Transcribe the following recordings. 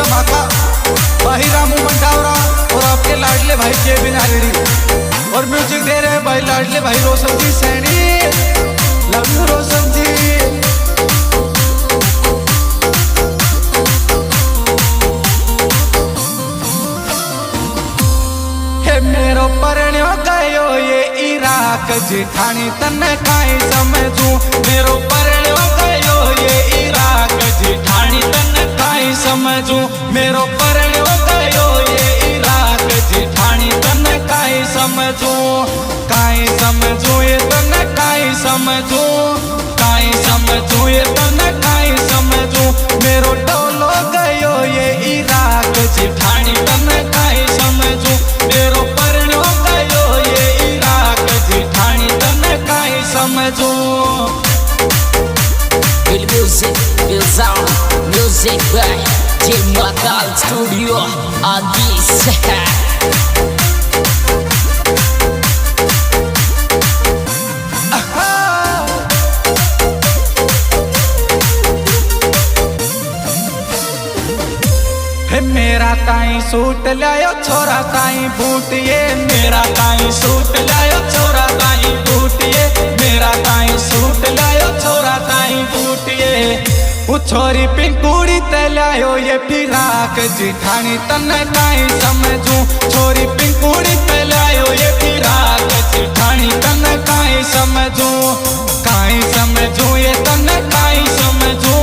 धमाका भाई रामू मंडावरा और आपके लाडले भाई जेबी नारेडी और म्यूजिक दे रहे हैं भाई लाडले भाई रोशन जी सैनी। लव यू रोशन जी। हे मेरो परण्यो गयो ये इराक जिठानी तन्ने काई समझू। मेरो परण्यो गयो ये इराक जिठानी तन्ने काई समझू। मेरो परण्यो गयो ये इराक जिठानी तन्ने काई समझू। काई समझू ये तन्ने काई समझू। काई समझू ये तन्ने काई समझू। मेरो टोलो गयो ये इराक जिठानी तन्ने काई समझू। मेरो परण्यो गयो ये इराक जिठानी तन्ने काई समझू। Feel music, feel sound, music by Team Local Studio on this. मेरा ताई सूट लायो छोरा ताई बूट ये। मेरा ताई सूट लायो छोरा ताई बूट ये। मेरा ताई सूट लायो छोरा ताई बूट ये। वो छोरी पिंकुड़ी ते लायो ये फिराक जिठानी तन्ने काई समझू। छोरी पिंकुड़ी ते लायो ये फिराक जिठानी तन्ने काई समझू। काई समझू ये तन्ने काई समझू।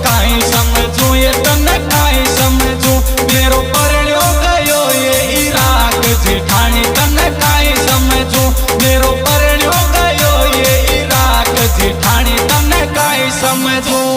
काई समझू ये तन्ने काई समझू। मेरो परण्यो गयो ये इराक जिठानी तन्ने काई समझू। मेरो परण्यो गयो ये इराक जिठानी तन्ने काई समझू।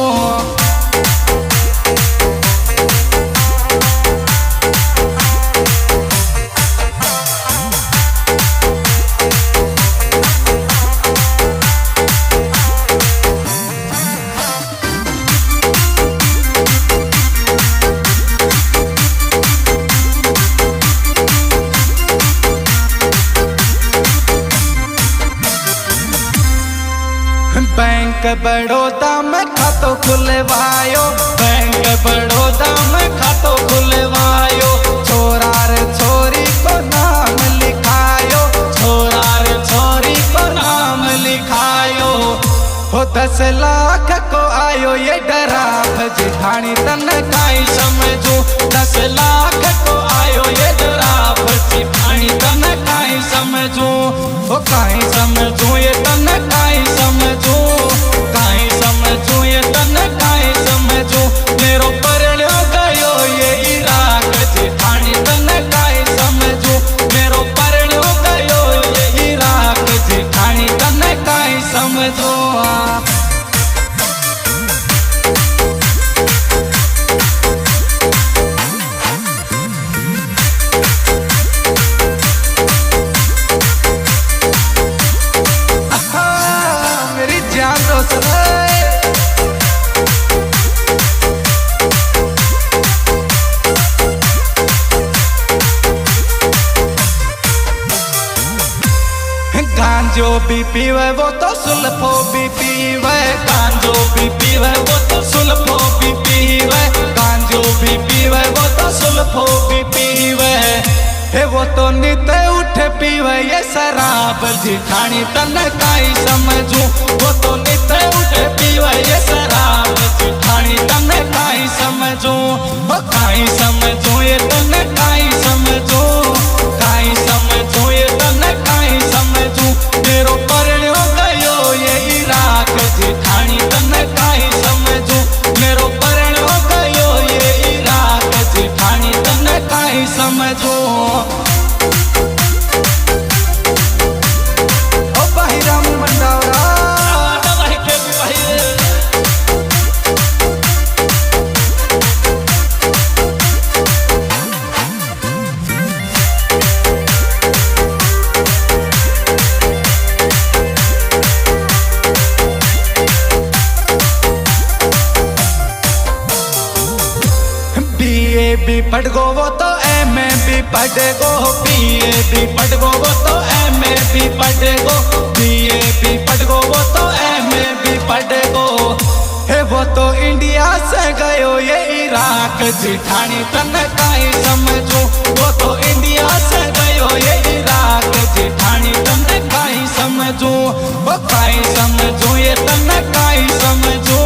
बैंक बड़ौदा में खातो खुलवायो। बैंक बड़ौदा में खातो खुलवायो। छोरा रे छोरी को नाम लिखायो। छोरा रे छोरी को नाम लिखायो। हो 10 लाख को आयो ये डराव जिठानी तन्ने काई समझू। 10 लाख को आयो ये डराव जिठानी तन्ने काई समझू। हो काई समझू ये तन्ने काई समझू। काई समझू ये तन्ने काई समझू। मेरो परण्यो गयो ये इराक जिठानी तन्ने काई समझू। मेरो परण्यो गयो ये इराक जिठानी तन्ने काई समझू। मेरी जान रोशन गांजो भी पीवे वो तो सुल्फो भी पीवे। गांजो भी पीवे वो तो सुल्फो भी पीवे। गांजो भी पीवे वो तो सुल्फो भी पीवे। हे वो तो निते उठे पीवे ये शराब जिठानी तन्ने काई समझू। वो तो निते उठे पीवे ये शराब जिठानी तन्ने काई समझू। वो काई समझू ये तन्ने काई समझू। काई समझू ये तन्ने काई समझू। मेरो परण्यो गयो ये इराक जिठानी तन्ने काई समझू। मेरो परण्यो गयो ये इराक जिठानी तन्ने काई समझू। ओ भाई रामू मंडावरा भी पढ़ गो वो तो MA भी पढ़ गो। BA भी पढ़ गो वो तो MA भी पढ़ गो। BA भी पढ़ गो वो तो MA भी पढ़ गो। हे वो तो इंडिया से गयो ये इराक जिठानी तन काई समझू। वो तो इंडिया से गयो ये इराक जिठानी तन काई समझू। वो काई समझू ये तन काई समझू।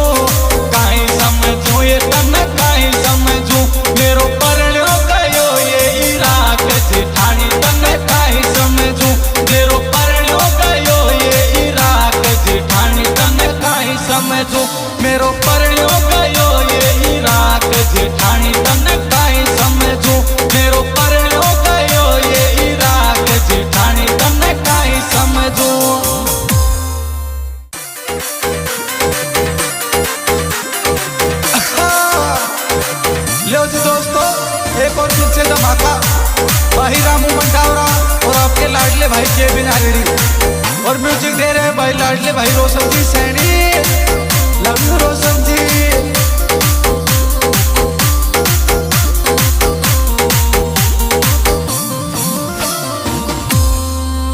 काई समझू ये तन काई समझू। मेरो परण्यो गयो ये इराक जिठानी तन काई समझू। मेरो परण्यो गयो ये इराक जिठानी तन काई समझू। मेरो परण्यो गयो ये इराक जिठानी तन काई समझू। मेरो परण्यो गयो ये इराक जिठानी तन काई समझू। लो जी दोस्तों, एक और फिर से धमाका भाई रामू मंडावरा और आपके लाडले भाई केबिन आरेडी और म्यूजिक दे रहे हैं भाई लाडले भाई रोशन जी सैनी। लव यू रोशन जी।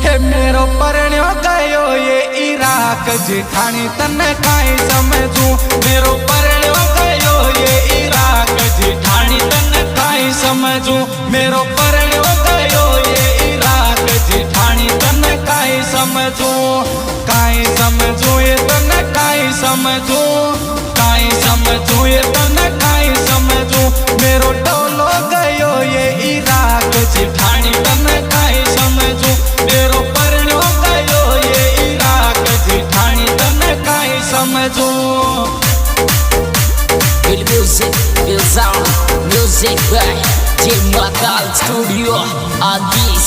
हे मेरो परण्यो गयो ये इराक जिठानी तन काई समझू। मेरो परण्यो गयो ये इराक जिठानी तन काई समझू। मेरो परण्यो गयो ये इराक जिठानी तन काई समझू। काई समझू ये तन काई समझू। काई समझू ये तन काई समझू। मेरो टोलो गयो ये इराक जिठानी तन काई समझू। मेरो परण्यो गयो ये इराक जिठानी तन काई समझू। Feel music, feel sound, music by Jim Matal Studio Addis.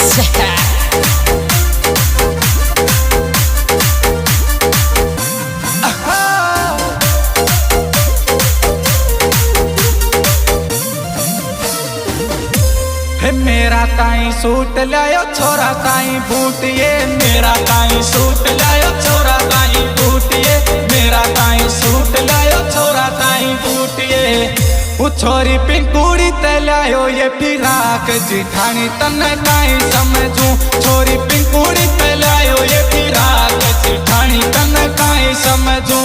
मेरा ताई सूट लायो छोरा ताई बूट ये। मेरा ताई सूट लायो छोरा ताई बूट ये। मेरा ताई सूट लायो छोरा ताई बूट ये। वो छोरी पिंकुड़ी ते लायो ये फिराक जिठानी तन काई समझू। छोरी पिंकुड़ी ते लायो ये फिराक जिठानी तन काई समझू।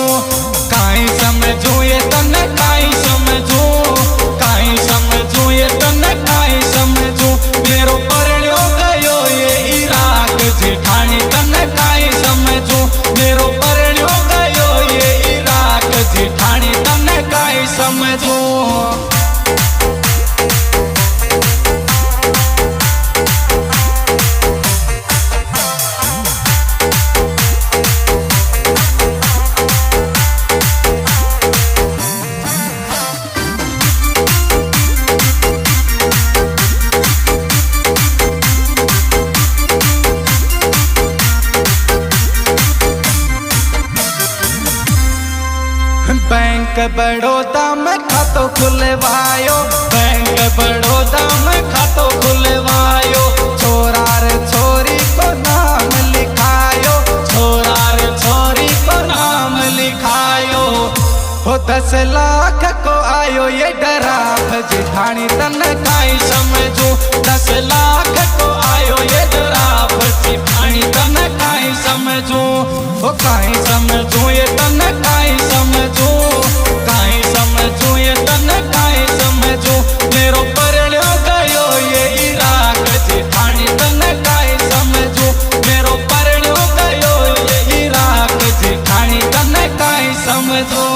काई समझू ये तन काई समझू। काई समझू ये तन काई समझू। मेरो परण्यो गयो ये इराक जिठानी तन काई समझू। मेरो परण्यो गयो ये इराक जिठानी तन काई समझू। बैंक बड़ौदा में खातो खुलवायो। बैंक बड़ौदा में खातो खुलवायो। छोरा रे छोरी को नाम लिखायो। छोरा रे छोरी को नाम लिखायो। हो 10 लाख को आयो ये डराव जिठानी तन काई समझू। 10 लाख को आयो ये डराव जिठानी तन काई समझू। हो काई समझू ये तन काई समझू। काई समझू ये तन काई समझू। मेरो परण्यो गयो ये इराक जिठानी तन काई समझू। मेरो परण्यो गयो ये इराक जिठानी तन काई समझू।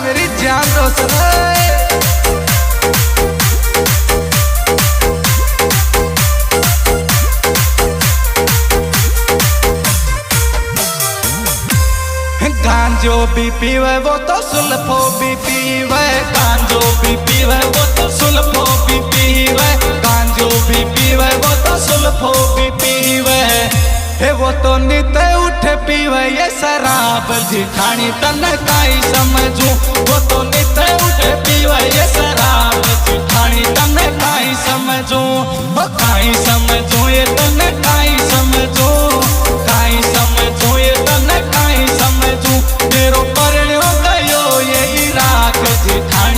मेरी जान रोशन गांजो भी पीवे वो तो सुल्फो भी पीवे। गांजो भी पीवे वो तो सुल्फो भी पीवे। गांजो भी पीवे वो तो सुल्फो भी पीवे। हे वो तो नित उठ पीवे ये शराब जिठानी तन काई समझू। वो तो नित उठ पीवे ये शराब जिठानी तन काई समझू। वो काई समझू ये तन काई समझू। काई समझू ये तन काई समझू। मेरो परण्यो गयो ये इराक जिठानी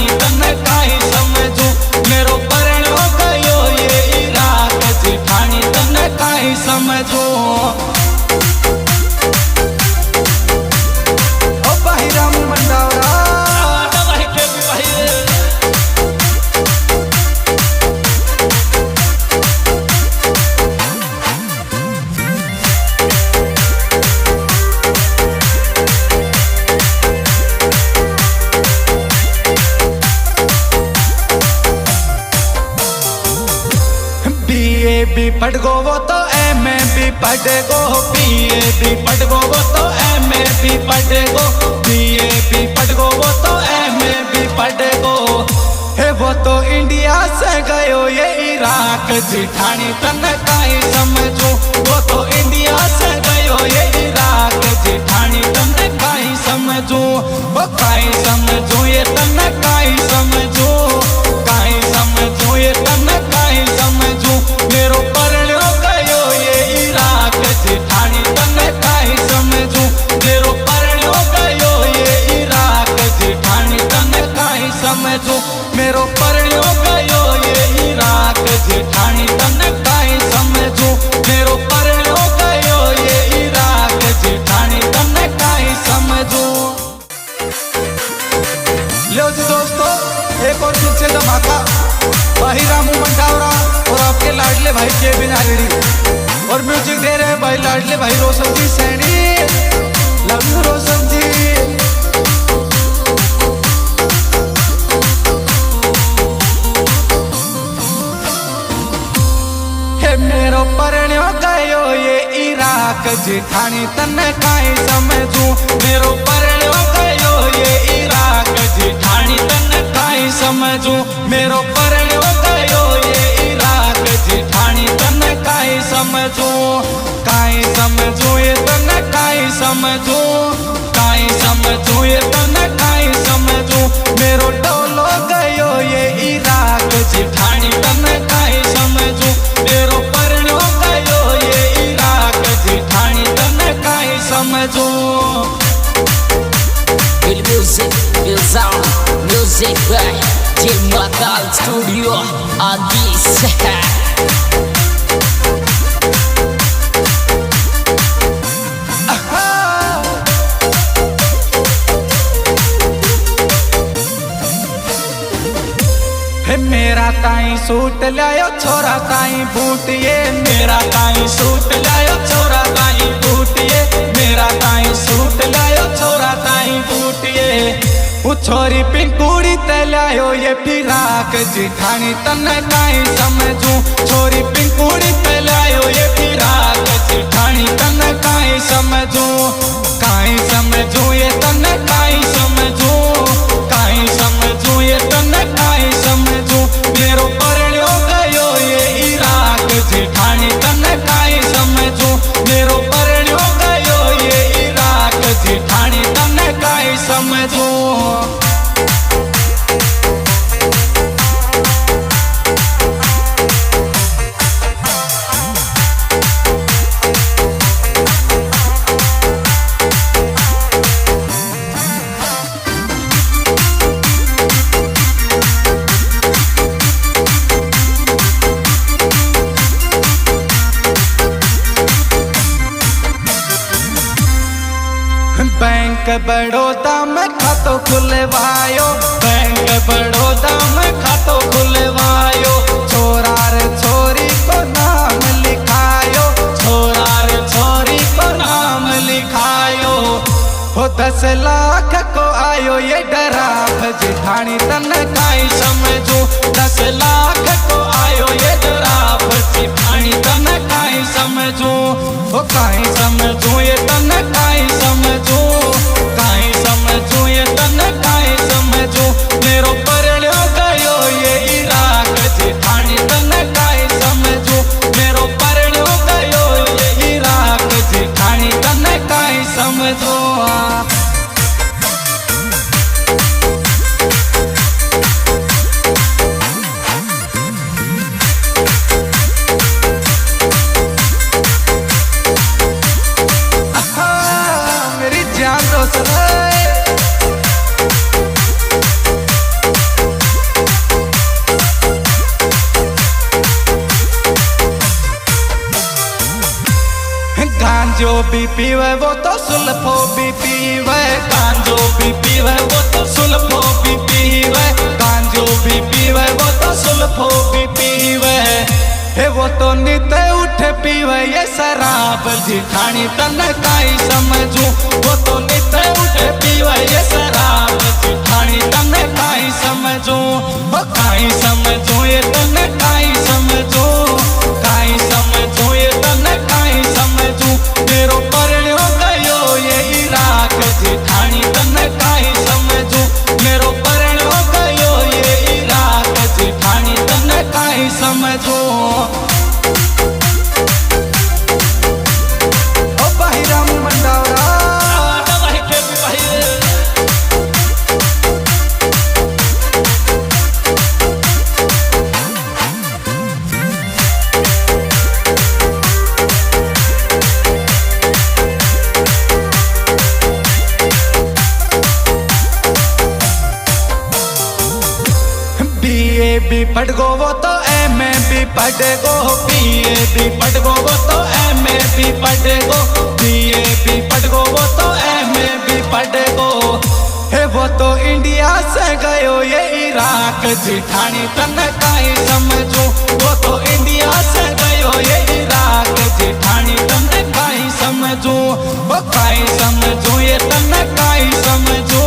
भी पढ़ गो वो तो एम ए भी पढ़ गो, बीए भी पढ़ गो वो तो एम ए भी पढ़ गो, बीए भी पढ़ गो वो तो एम ए भी पढ़ गो। हे वो तो इंडिया से गयो ये इराक जिठानी तन काई समझू, वो तो इंडिया से गयो ये इराक जिठानी तन काई समझू, वो काई समझू ये तन काई समझू, काई समझू ये तन काई समझू। मेरो परण्यो गयो ये इराक जिठानी तन काई समझू, मेरो परण्यो गयो ये इराक जिठानी तन काई समझू, मेरो परण्यो गयो ये इराक जिठानी तन काई समझू, मेरो परण्यो गयो ये इराक जिठानी तन काई समझू। लो जी दोस्तों, एक और फिर से धमाका भाई रामू मंडावरा और आपके लाडले भाई केविन आरेडी, और म्यूजिक दे रहे हैं भाई लाडले भाई रोशन जी सैनी। लव यू रोशन जी। मेरो परण्यो गयो ये इराक जिठानी तन काई समझू, मेरो परण्यो गयो ये इराक जिठानी तन काई समझू, मेरो परण्यो गयो ये इराक जिठानी तन काई समझू, काई समझू ये तन काई समझू, काई समझू ये तन काई समझू। मेरो डोलो गयो ये इराक जिठानी तन काई समझू, मेरो परण्यो गयो ये इराक जिठानी तन काई समझू। Feel music, feel sound, music by Jim Makal Studio on this. मेरा ताई सूट लायो छोरा ताई बूट ये, मेरा ताई सूट लायो छोरा ताई बूट ये, मेरा ताई सूट लायो छोरा ताई बूट ये। वो छोरी पिंकुड़ी ते लायो ये फिराक जिठानी तन काई समझू, छोरी पिंकुड़ी ते लायो ये फिराक जिठानी तन काई समझू, काई समझू ये तन काई समझू, काई समझू ये तन काई समझू। मेरो परण्यो गयो ये इराक जिठानी तन काई समझू, मेरो परण्यो गयो ये इराक जिठानी तन काई समझू। बैंक बड़ौदा में खातो खुलवायो, बैंक बड़ौदा में खातो खुलवायो, छोरा रे छोरी को नाम लिखायो, छोरा रे छोरी को नाम लिखायो। हो 10 लाख को आयो ये डराव जिठानी तन काई समझू, 10 लाख को आयो ये डराव जिठानी तन काई समझू, हो काई समझू ये तन काई समझू, काई समझू ये तन काई समझू। मेरो परण्यो गयो ये इराक जिठानी तन काई समझू, मेरो परण्यो गयो ये इराक जिठानी तन काई समझू। मेरी जान रोशन गांजो भी पीवे वो तो सुल्फो भी पीवे, गांजो भी पीवे वो तो सुल्फो भी पीवे, गांजो भी पीवे वो तो सुल्फो भी पीवे। हे वो तो नित उठ पीवे ये शराब जिठानी तन काई समझू, वो तो नित उठ पीवे ये शराब जिठानी तन काई समझू, वो काई समझू ये तन काई समझू, काई भी पढ़ गो वो तो एमए भी पढ़ गो, बीए भी पढ़ गो वो तो एमए भी पढ़ गो, बीए भी पढ़ गो वो तो एमए भी पढ़ गो। हे वो तो इंडिया से गयो ये इराक जिठानी तन काई समझू, वो तो इंडिया से गयो ये इराक जिठानी तन काई समझू, वो काई समझू ये तन काई समझू,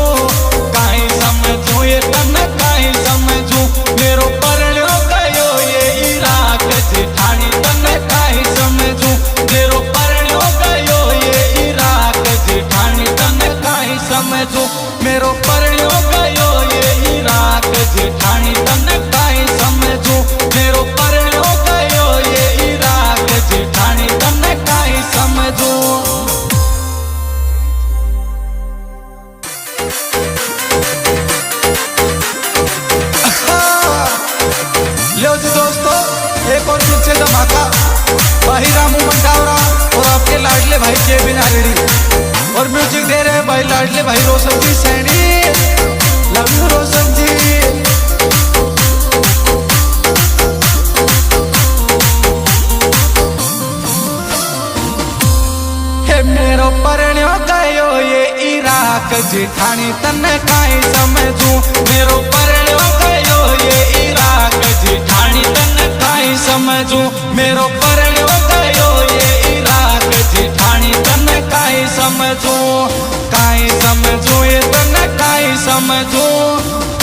काई समझू ये तन काई समझू। मेरो परण्यो गयो ये इराक जिठानी तन काई समझू, मेरो परण्यो गयो ये इराक जिठानी तन काई समझू, मेरो परण्यो गयो ये इराक जिठानी तन काई समझू, मेरो परण्यो गयो ये इराक जिठानी तन काई समझू। लो जी दोस्तों, एक और फिर से धमाका भाई रामू मंडावरा और आपके लाडले भाई जेबी नारेडी, और म्यूजिक दे रहे हैं भाई लाडले भाई रोशन जी सैनी। लव यू रोशन जी। हे मेरो परण्यो गयो ये इराक जिठानी तन काई समझू, मेरो परण्यो गयो ये इराक जिठानी तन काई समझू, मेरो परण्यो गयो ये इराक जिठानी तन काई समझू, काई समझू ये तन काई समझू,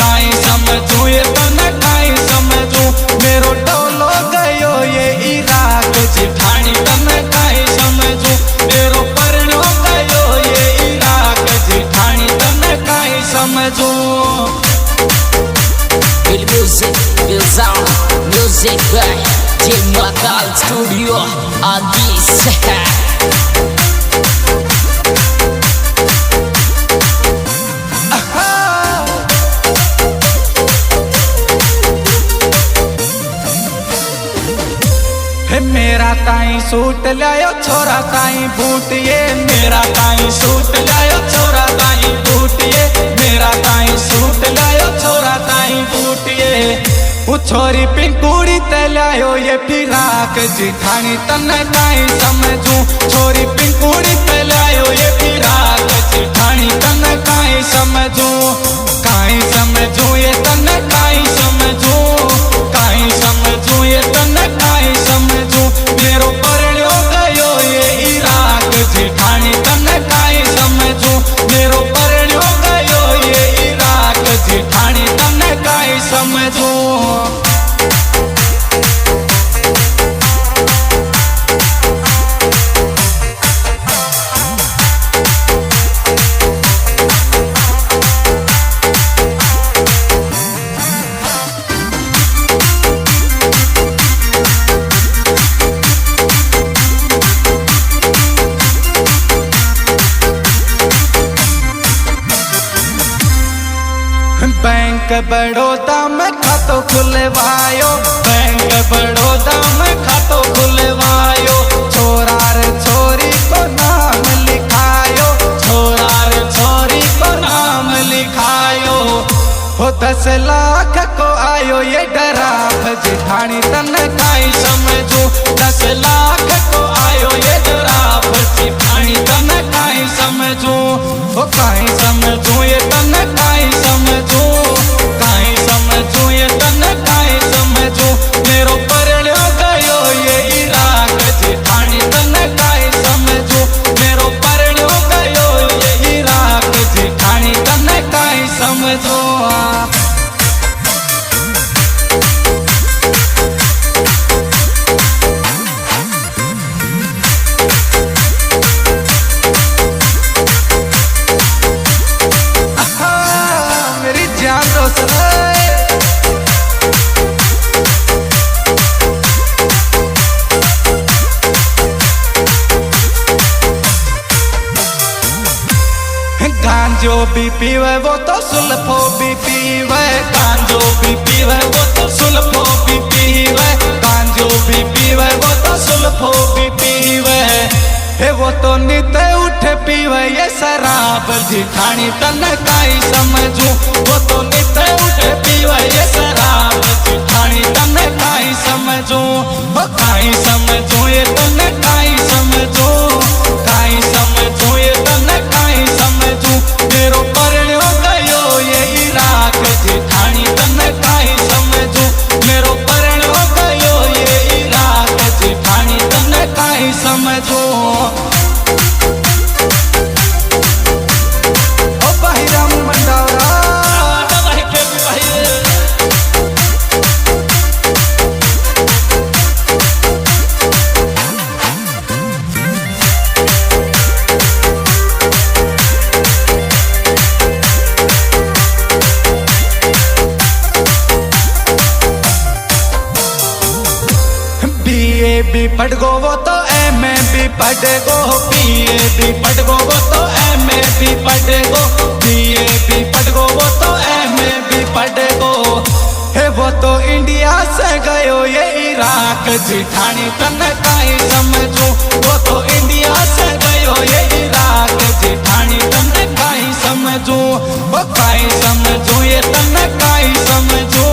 काई समझू ये तन काई समझू। मेरो डोलो गयो ये इराक जिठानी तन काई समझू, मेरो परण्यो गयो ये इराक जिठानी तन काई समझू। Feel music, feel sound, music by Jim Makal Studio on this. मेरा ताई सूट लायो छोरा ताई बूट ये, मेरा ताई सूट लायो छोरा ताई बूट ये, मेरा ताई सूट लायो छोरा ताई बूट ये। वो छोरी पिंकुड़ी ते लायो ये फिराक जिठानी तन काई समझू, छोरी पिंकुड़ी ते लायो ये फिराक जिठानी तन काई समझू, काई समझू ये तन काई समझू, काई समझू ये तन काई समझू। मेरो परण्यो गयो ये इराक जिठानी तन काई समझू, मेरो परण्यो गयो ये इराक जिठानी तन काई समझू। बैंक बड़ौदा में खातो खुलवायो, बैंक बड़ौदा में खातो खुलवायो, छोरा रे छोरी को नाम लिखायो, छोरा रे छोरी को नाम लिखायो। हो 10 लाख को आयो ये डराफ जिठानी तन काई समझू, 10 लाख को आयो ये डराफ जिठानी तन काई समझू, हो काई समझू ये तन काई समझू, काई समझू ये तन काई समझू। मेरो परण्यो गयो ये इराक जिठानी तन काई समझू, मेरो परण्यो गयो ये इराक जिठानी तन काई समझू। मेरी जान रोशन गांजो भी पीवे वो तो सुल्फो भी पीवे, गांजो भी पीवे वो तो सुल्फो भी पीवे, गांजो भी पीवे वो तो सुल्फो भी पीवे। हे वो तो नित उठे पीवे ये शराब जिठानी तन काई समझू वो तो नित उठे पीवे ये शराब जिठानी तन काई समझू वो काई समझू ये तन काई समझू ये तन काई समझू मेरो परण्यो गयो ये इराक जिठानी तन काई समझू मेरो परण्यो गयो ये इराक जिठानी तन काई समझू भी पढ़ गो वो तो एमए भी पढ़ गो बीए भी पढ़ गो वो तो एमए भी पढ़ गो बीए भी पढ़ गो वो तो एमए भी पढ़ गो हे वो तो इंडिया से गयो ये इराक जिठानी तन काई समझू वो तो इंडिया से गयो ये इराक जिठानी तन काई समझू वो काई समझू ये तन काई समझू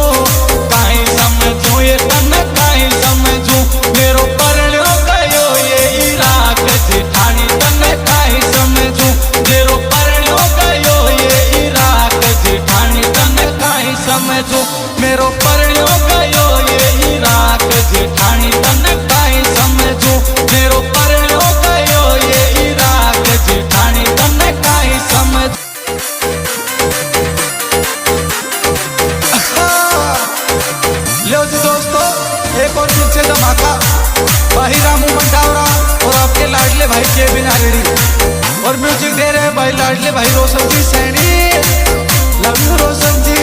ये तन काई समझू मेरो परण्यो गयो ये इराक जिठानी तन काई समझू मेरो परण्यो गयो ये इराक जिठानी तन काई समझू मेरो परण्यो गयो ये इराक जिठानी तन काई समझू मेरो परण्यो गयो ये इराक जिठानी तन काई समझ लो जी दोस्तों एक और फिर से धमाका भाई रामू मंडावरा और आपके लाडले भाई के बिना रेडी और म्यूजिक दे रहे हैं भाई लाडले भाई रोशन जी सैनी लव यू रोशन जी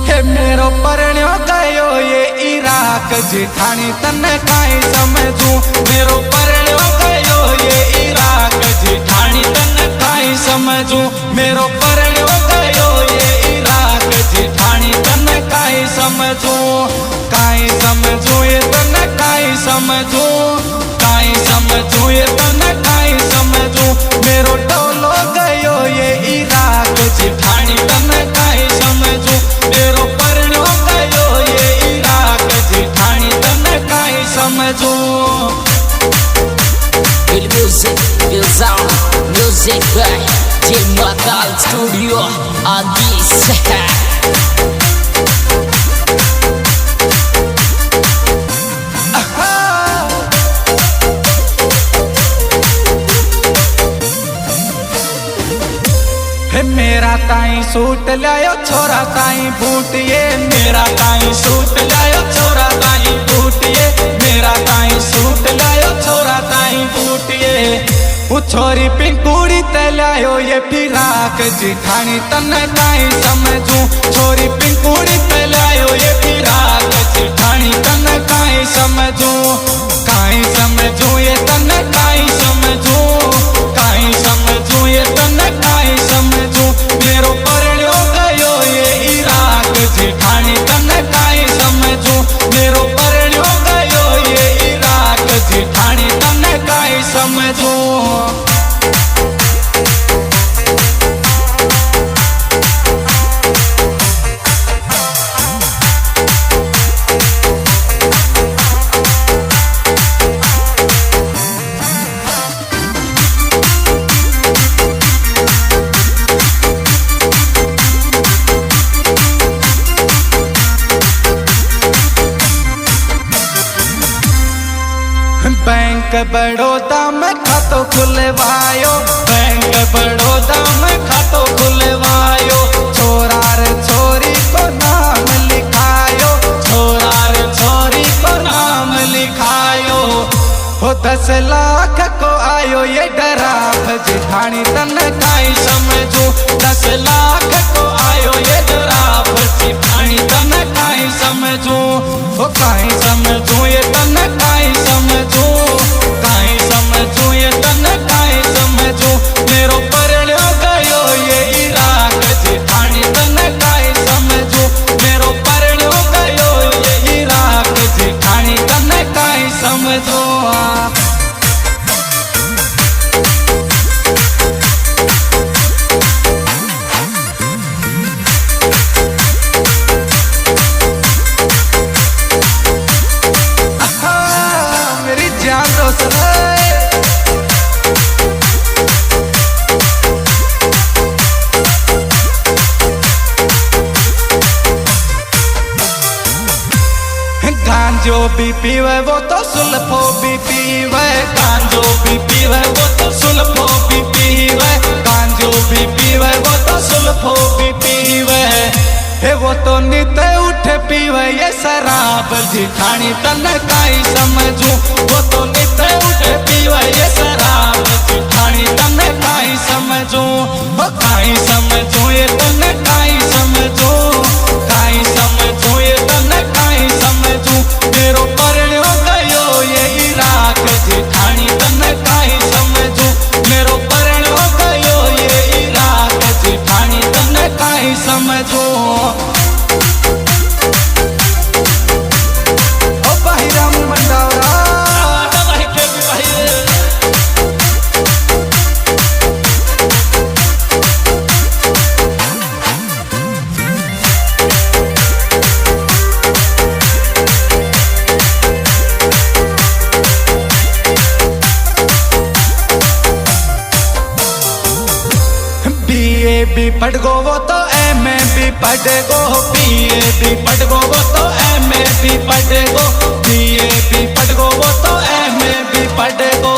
हे मेरो परण्यो गयो ये इराक जिठानी तन काई समझू मेरो परण्यो गयो ये इराक जिठानी तन काई समझू मेरो परण्यो गयो ये इराक जिठानी तन काई समझू ये तन काई समझू ये तन काई समझू मेरो टोलो गयो ये इराक जिठानी तन काई समझू मेरो परण्यो गयो ये इराक जिठानी तन काई समझू Feel music, feel sound, music by Jim Makal Studio on this. मेरा ताई सूट लायो छोरा ताई बूट ये मेरा ताई सूट लायो छोरा ताई बूट ये मेरा ताई सूट लायो छोरा ताई बूट ये वो छोरी पिंकुड़ी ते लायो ये फिराक जिठानी तन काई समझू छोरी पिंकुड़ी ते लायो ये फिराक जिठानी तन काई समझू ये तन काई समझू ये तन काई समझू मेरो परण्यो गयो ये इराक जिठानी तन काई समझू मेरो परण्यो गयो ये इराक जिठानी तन काई समझू बैंक बड़ौदा में खातो खुलवायो बैंक बड़ौदा में खातो खुलवायो छोरा रे छोरी को नाम लिखायो छोरा रे छोरी को नाम लिखायो हो 10 लाख को आयो ये डराव जिठानी तन काई समझू 10 लाख को आयो ये डराव जिठानी तन काई समझू हो काई समझू ये तन काई समझू ये तन काई समझू मेरो परण्यो गयो ये इराक जिठानी तन काई समझू गांजो भी पीवे वो तो सुल्फो भी पीवे, गांजो भी पीवे वो तो सुल्फो भी पीवे, गांजो भी पीवे वो तो सुल्फो भी पीवे। हे वो तो नित उठे पीवे ये शराब जिठानी तन काई समझू, वो तो नित उठे पीवे ये शराब जिठानी तन काई समझू, काई समझू ये तन काई समझू, काई समझू ये तन काई समझू। मेरो परण हो गयो ये इराक जिठानी तन काई समझू, मेरो परण हो गयो ये इराक जिठानी तन काई समझू। भी पढ़ गो वो तो एम ए भी पढ़ गो, बीए भी पढ़ गो वो तो एम ए भी पढ़ गो, बीए भी पढ़ गो वो तो एम ए भी पढ़ गो।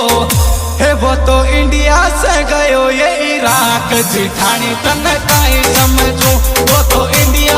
हे वो तो इंडिया से गयो ये इराक जिठानी तन काई समझू, वो तो इंडिया